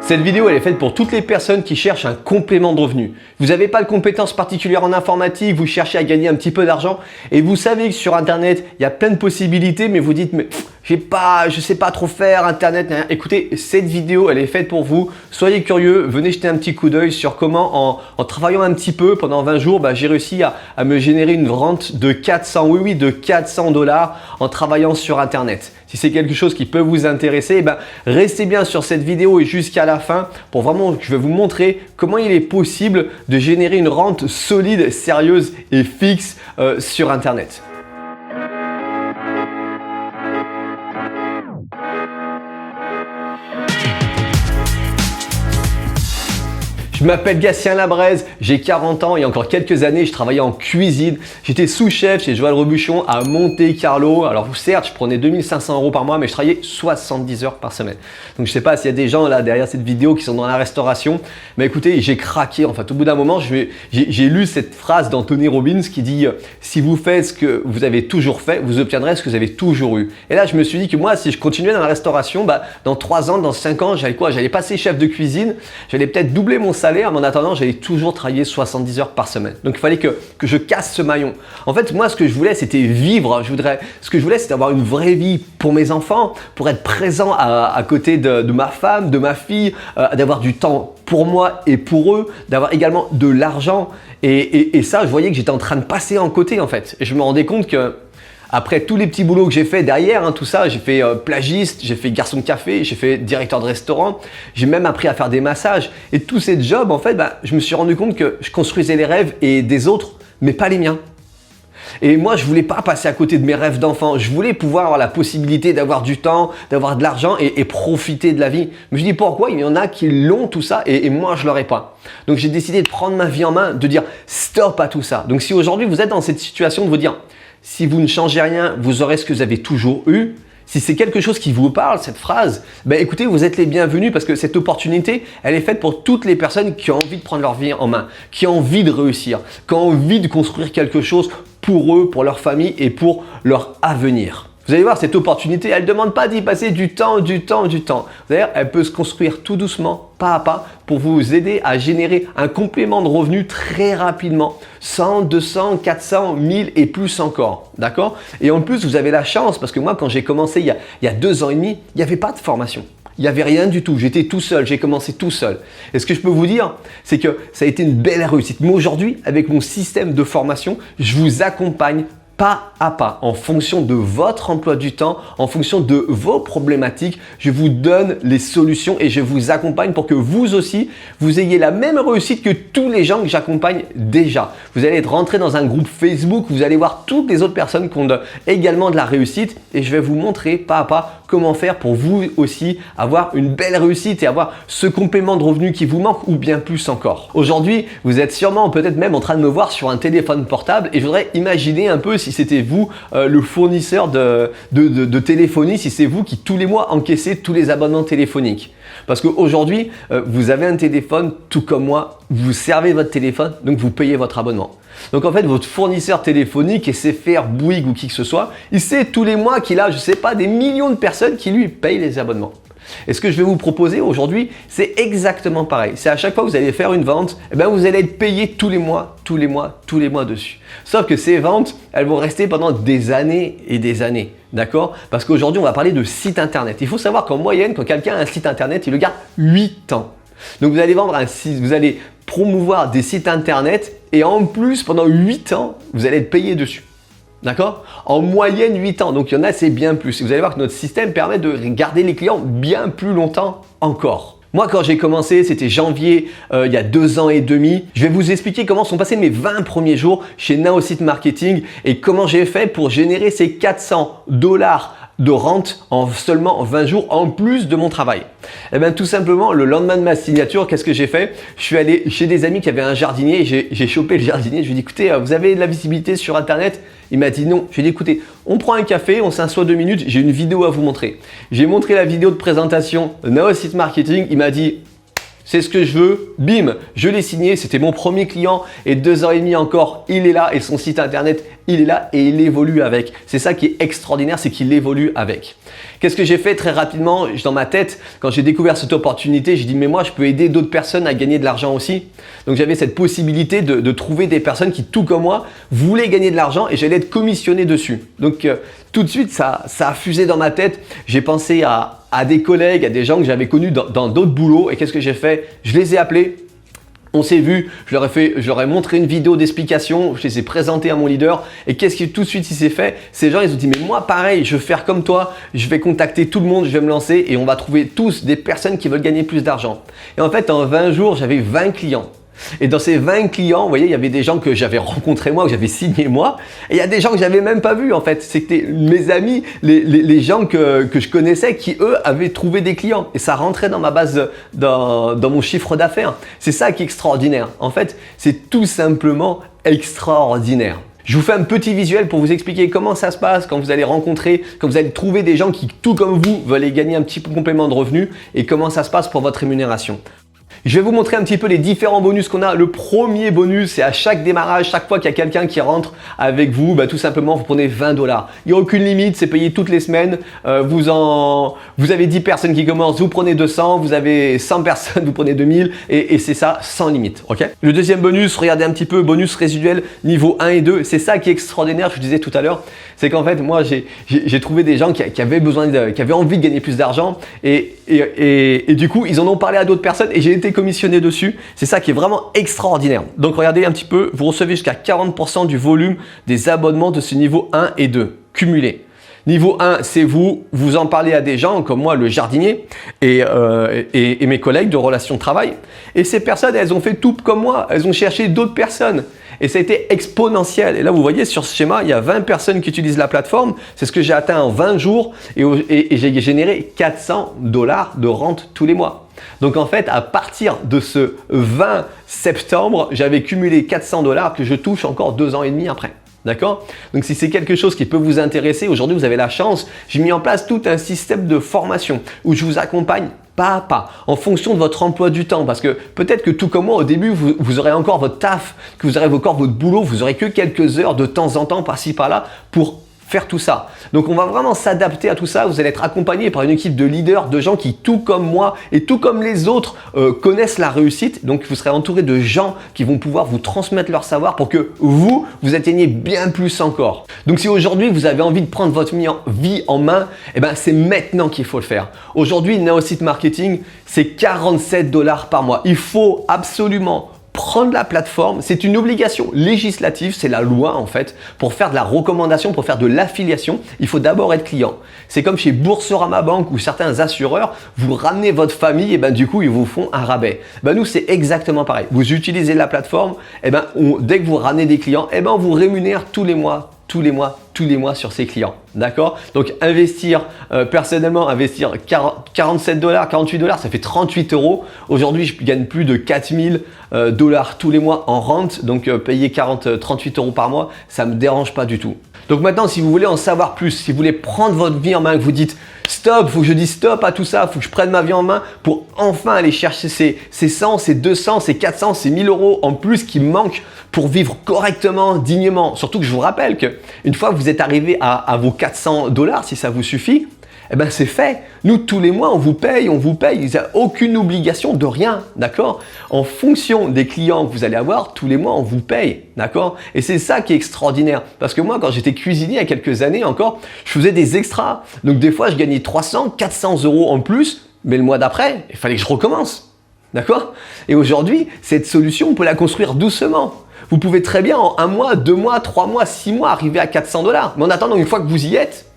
Cette vidéo elle est faite pour toutes les personnes qui cherchent un complément de revenu. Vous n'avez pas de compétences particulières en informatique, vous cherchez à gagner un petit peu d'argent et vous savez que sur internet il y a plein de possibilités mais vous dites mais je sais pas trop faire internet. Écoutez, cette vidéo elle est faite pour vous. Soyez curieux, venez jeter un petit coup d'œil sur comment en travaillant un petit peu pendant 20 jours, j'ai réussi à me générer une rente de 400, de 400 $ en travaillant sur internet. Si c'est quelque chose qui peut vous intéresser, restez bien sur cette vidéo et jusqu'à la fin pour vraiment, je vais vous montrer comment il est possible de générer une rente solide, sérieuse et fixe sur internet. Je m'appelle Gatien Labraise, j'ai 40 ans et il y a encore quelques années, je travaillais en cuisine. J'étais sous-chef chez Joël Robuchon à Monte Carlo. Alors certes, je prenais 2500 € par mois, mais je travaillais 70 heures par semaine. Donc je ne sais pas s'il y a des gens là derrière cette vidéo qui sont dans la restauration. Mais écoutez, j'ai craqué. En fait, au bout d'un moment, j'ai lu cette phrase d'Anthony Robbins qui dit « Si vous faites ce que vous avez toujours fait, vous obtiendrez ce que vous avez toujours eu. » Et là, je me suis dit que moi, si je continuais dans la restauration, dans 3 ans, dans 5 ans, j'allais quoi? J'allais passer chef de cuisine, j'allais peut-être doubler mon salaire, mais en attendant, j'allais toujours travailler 70 heures par semaine. Donc, il fallait que je casse ce maillon. En fait, moi, ce que je voulais, c'était vivre. Ce que je voulais, c'était avoir une vraie vie pour mes enfants, pour être présent à côté de ma femme, de ma fille, d'avoir du temps pour moi et pour eux, d'avoir également de l'argent. Et ça, je voyais que j'étais en train de passer en côté, en fait. Et je me rendais compte que après tous les petits boulots que j'ai fait derrière, tout ça, j'ai fait plagiste, j'ai fait garçon de café, j'ai fait directeur de restaurant, j'ai même appris à faire des massages. Et tous ces jobs, en fait, je me suis rendu compte que je construisais les rêves des autres, mais pas les miens. Et moi, je voulais pas passer à côté de mes rêves d'enfant. Je voulais pouvoir avoir la possibilité d'avoir du temps, d'avoir de l'argent et profiter de la vie. Mais je dis pourquoi? Il y en a qui l'ont tout ça et moi, je l'aurais pas. Donc, j'ai décidé de prendre ma vie en main, de dire stop à tout ça. Donc, si aujourd'hui, vous êtes dans cette situation de vous dire si vous ne changez rien, vous aurez ce que vous avez toujours eu. Si c'est quelque chose qui vous parle, cette phrase, écoutez, vous êtes les bienvenus parce que cette opportunité, elle est faite pour toutes les personnes qui ont envie de prendre leur vie en main, qui ont envie de réussir, qui ont envie de construire quelque chose pour eux, pour leur famille et pour leur avenir. Vous allez voir, cette opportunité, elle ne demande pas d'y passer du temps. D'ailleurs, elle peut se construire tout doucement, pas à pas, pour vous aider à générer un complément de revenus très rapidement. 100, 200, 400, 1000 et plus encore. D'accord? Et en plus, vous avez la chance, parce que moi, quand j'ai commencé il y a 2 ans et demi, il n'y avait pas de formation. Il n'y avait rien du tout. J'étais tout seul. J'ai commencé tout seul. Et ce que je peux vous dire, c'est que ça a été une belle réussite. Mais aujourd'hui, avec mon système de formation, je vous accompagne pas à pas, en fonction de votre emploi du temps, en fonction de vos problématiques, je vous donne les solutions et je vous accompagne pour que vous aussi, vous ayez la même réussite que tous les gens que j'accompagne déjà. Vous allez être rentré dans un groupe Facebook, vous allez voir toutes les autres personnes qui ont également de la réussite et je vais vous montrer pas à pas comment faire pour vous aussi avoir une belle réussite et avoir ce complément de revenu qui vous manque ou bien plus encore. Aujourd'hui, vous êtes sûrement peut-être même en train de me voir sur un téléphone portable et je voudrais imaginer un peu si c'était vous le fournisseur de téléphonie, si c'est vous qui tous les mois encaissez tous les abonnements téléphoniques. Parce qu'aujourd'hui, vous avez un téléphone tout comme moi, vous servez votre téléphone, donc vous payez votre abonnement. Donc en fait, votre fournisseur téléphonique, SFR, Bouygues ou qui que ce soit, il sait tous les mois qu'il a, je ne sais pas, des millions de personnes qui lui payent les abonnements. Et ce que je vais vous proposer aujourd'hui, c'est exactement pareil. C'est à chaque fois que vous allez faire une vente, vous allez être payé tous les mois dessus. Sauf que ces ventes, elles vont rester pendant des années et des années. D'accord? Parce qu'aujourd'hui, on va parler de site internet. Il faut savoir qu'en moyenne, quand quelqu'un a un site internet, il le garde 8 ans. Donc vous allez vendre un site, vous allez promouvoir des sites internet et en plus, pendant 8 ans, vous allez être payé dessus. D'accord? En moyenne 8 ans. Donc il y en a, c'est bien plus. Vous allez voir que notre système permet de garder les clients bien plus longtemps encore. Moi, quand j'ai commencé, c'était janvier, il y a 2 ans et demi. Je vais vous expliquer comment sont passés mes 20 premiers jours chez Naosite Marketing et comment j'ai fait pour générer ces 400 $ de rente en seulement 20 jours en plus de mon travail. Tout simplement, le lendemain de ma signature, qu'est-ce que j'ai fait? Je suis allé chez des amis qui avaient un jardinier et j'ai chopé le jardinier. Je lui ai dit, écoutez, vous avez de la visibilité sur Internet? Il m'a dit non. Je lui ai dit, écoutez, on prend un café, on s'assoit 2 minutes, j'ai une vidéo à vous montrer. J'ai montré la vidéo de présentation Naosite Marketing. Il m'a dit, c'est ce que je veux, bim, je l'ai signé, c'était mon premier client et 2 ans et demi encore, il est là et son site internet il est là et il évolue avec. C'est ça qui est extraordinaire, c'est qu'il évolue avec. Qu'est-ce que j'ai fait très rapidement dans ma tête quand j'ai découvert cette opportunité? J'ai dit mais moi je peux aider d'autres personnes à gagner de l'argent aussi. Donc j'avais cette possibilité de trouver des personnes qui tout comme moi voulaient gagner de l'argent et j'allais être commissionné dessus. Donc tout de suite ça a fusé dans ma tête. J'ai pensé à des collègues, à des gens que j'avais connus dans d'autres boulots et qu'est-ce que j'ai fait? Je les ai appelés. On s'est vu, je leur ai montré une vidéo d'explication, je les ai présentés à mon leader et qu'est-ce qui tout de suite il s'est fait? Ces gens ils ont dit mais moi pareil, je vais faire comme toi, je vais contacter tout le monde, je vais me lancer et on va trouver tous des personnes qui veulent gagner plus d'argent. Et en fait en 20 jours j'avais 20 clients. Et dans ces 20 clients, vous voyez, il y avait des gens que j'avais rencontrés moi, que j'avais signés moi, et il y a des gens que j'avais même pas vus en fait. C'était mes amis, les gens que je connaissais qui eux avaient trouvé des clients. Et ça rentrait dans ma base, dans mon chiffre d'affaires. C'est ça qui est extraordinaire. En fait, c'est tout simplement extraordinaire. Je vous fais un petit visuel pour vous expliquer comment ça se passe quand vous allez rencontrer, quand vous allez trouver des gens qui, tout comme vous, veulent gagner un petit complément de revenu et comment ça se passe pour votre rémunération. Je vais vous montrer un petit peu les différents bonus qu'on a. Le premier bonus, c'est à chaque démarrage, chaque fois qu'il y a quelqu'un qui rentre avec vous, tout simplement, vous prenez 20 $. Il n'y a aucune limite, c'est payé toutes les semaines. Vous avez 10 personnes qui commencent, vous prenez 200. Vous avez 100 personnes, vous prenez 2000 et c'est ça sans limite. Okay. Le deuxième bonus, regardez un petit peu, bonus résiduel niveau 1 et 2. C'est ça qui est extraordinaire, je vous disais tout à l'heure. C'est qu'en fait, moi, j'ai trouvé des gens qui avaient qui avaient envie de gagner plus d'argent et du coup, ils en ont parlé à d'autres personnes et j'ai été commissionné dessus. C'est ça qui est vraiment extraordinaire. Donc, regardez un petit peu, vous recevez jusqu'à 40% du volume des abonnements de ce niveau 1 et 2 cumulés. Niveau 1, c'est vous en parlez à des gens comme moi, le jardinier et mes collègues de relations de travail. Et ces personnes, elles ont fait tout comme moi. Elles ont cherché d'autres personnes. Et ça a été exponentiel. Et là, vous voyez sur ce schéma, il y a 20 personnes qui utilisent la plateforme. C'est ce que j'ai atteint en 20 jours et j'ai généré 400 $ de rente tous les mois. Donc en fait, à partir de ce 20 septembre, j'avais cumulé 400 $ que je touche encore 2 ans et demi après. D'accord? Donc si c'est quelque chose qui peut vous intéresser, aujourd'hui vous avez la chance, j'ai mis en place tout un système de formation où je vous accompagne pas à pas, en fonction de votre emploi du temps. Parce que peut-être que tout comme moi, au début, vous aurez encore votre taf, que vous aurez encore votre boulot, vous aurez que quelques heures de temps en temps par-ci par-là pour faire tout ça. Donc on va vraiment s'adapter à tout ça. Vous allez être accompagné par une équipe de leaders, de gens qui, tout comme moi et tout comme les autres, connaissent la réussite. Donc vous serez entouré de gens qui vont pouvoir vous transmettre leur savoir pour que vous atteigniez bien plus encore. Donc si aujourd'hui vous avez envie de prendre votre vie en main, c'est maintenant qu'il faut le faire. Aujourd'hui, Naosite Marketing, c'est 47 $ par mois. Il faut absolument prendre la plateforme, c'est une obligation législative, c'est la loi en fait. Pour faire de la recommandation, pour faire de l'affiliation, il faut d'abord être client. C'est comme chez Boursorama Banque ou certains assureurs, vous ramenez votre famille et du coup ils vous font un rabais. Nous c'est exactement pareil. Vous utilisez la plateforme, dès que vous ramenez des clients, on vous rémunère tous les mois sur ses clients. D'accord? Donc investir, personnellement, investir 47 $, 48 $, ça fait 38 €. Aujourd'hui, je gagne plus de 4000 $ tous les mois en rente. Donc payer 38 € par mois, ça me dérange pas du tout. Donc maintenant, si vous voulez en savoir plus, si vous voulez prendre votre vie en main, que vous dites stop, faut que je dise stop à tout ça, faut que je prenne ma vie en main pour enfin aller chercher ces 100, ces 200, ces 400, ces 1000 € en plus qui me manquent pour vivre correctement, dignement. Surtout que je vous rappelle qu'une fois que vous êtes arrivé à vos 400 $, si ça vous suffit, c'est fait. Nous, tous les mois, on vous paye. Il n'y a aucune obligation de rien, d'accord? En fonction des clients que vous allez avoir, tous les mois, on vous paye, d'accord? Et c'est ça qui est extraordinaire. Parce que moi, quand j'étais cuisinier il y a quelques années encore, je faisais des extras. Donc, des fois, je gagnais 300, 400 € en plus, mais le mois d'après, il fallait que je recommence, d'accord? Et aujourd'hui, cette solution, on peut la construire doucement. Vous pouvez très bien en 1 mois, 2 mois, 3 mois, 6 mois arriver à 400 $. Mais en attendant, une fois que vous y êtes,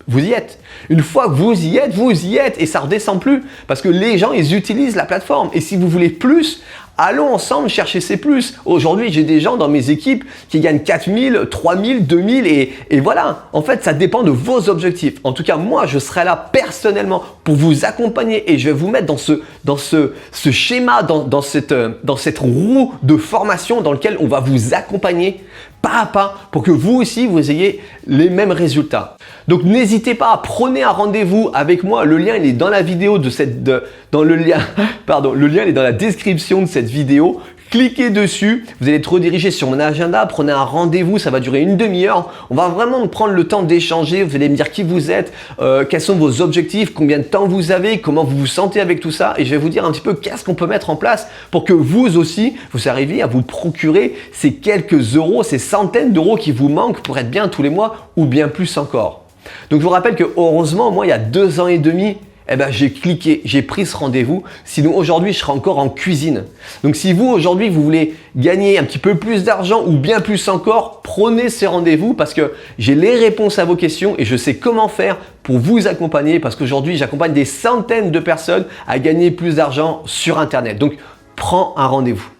vous y êtes. Une fois que vous y êtes et ça redescend plus parce que les gens, ils utilisent la plateforme. Et si vous voulez plus, allons ensemble chercher ces plus. Aujourd'hui, j'ai des gens dans mes équipes qui gagnent 4000, 3000, 2000 et voilà. En fait, ça dépend de vos objectifs. En tout cas, moi, je serai là personnellement pour vous accompagner et je vais vous mettre dans ce schéma, dans cette roue de formation dans lequel on va vous accompagner pas à pas pour que vous aussi, vous ayez les mêmes résultats. Donc, n'hésitez pas, prenez un rendez-vous avec moi. Le lien, il est dans la vidéo le lien, il est dans la description de cette vidéo. Cliquez dessus, vous allez être redirigé sur mon agenda, prenez un rendez-vous, ça va durer une demi-heure. On va vraiment prendre le temps d'échanger, vous allez me dire qui vous êtes, quels sont vos objectifs, combien de temps vous avez, comment vous vous sentez avec tout ça et je vais vous dire un petit peu qu'est-ce qu'on peut mettre en place pour que vous aussi, vous arriviez à vous procurer ces quelques euros, ces centaines d'euros qui vous manquent pour être bien tous les mois ou bien plus encore. Donc je vous rappelle que heureusement, moi il y a 2 ans et demi, j'ai cliqué, j'ai pris ce rendez-vous. Sinon aujourd'hui, je serais encore en cuisine. Donc si vous aujourd'hui, vous voulez gagner un petit peu plus d'argent ou bien plus encore, prenez ces rendez-vous parce que j'ai les réponses à vos questions et je sais comment faire pour vous accompagner parce qu'aujourd'hui, j'accompagne des centaines de personnes à gagner plus d'argent sur Internet. Donc prends un rendez-vous.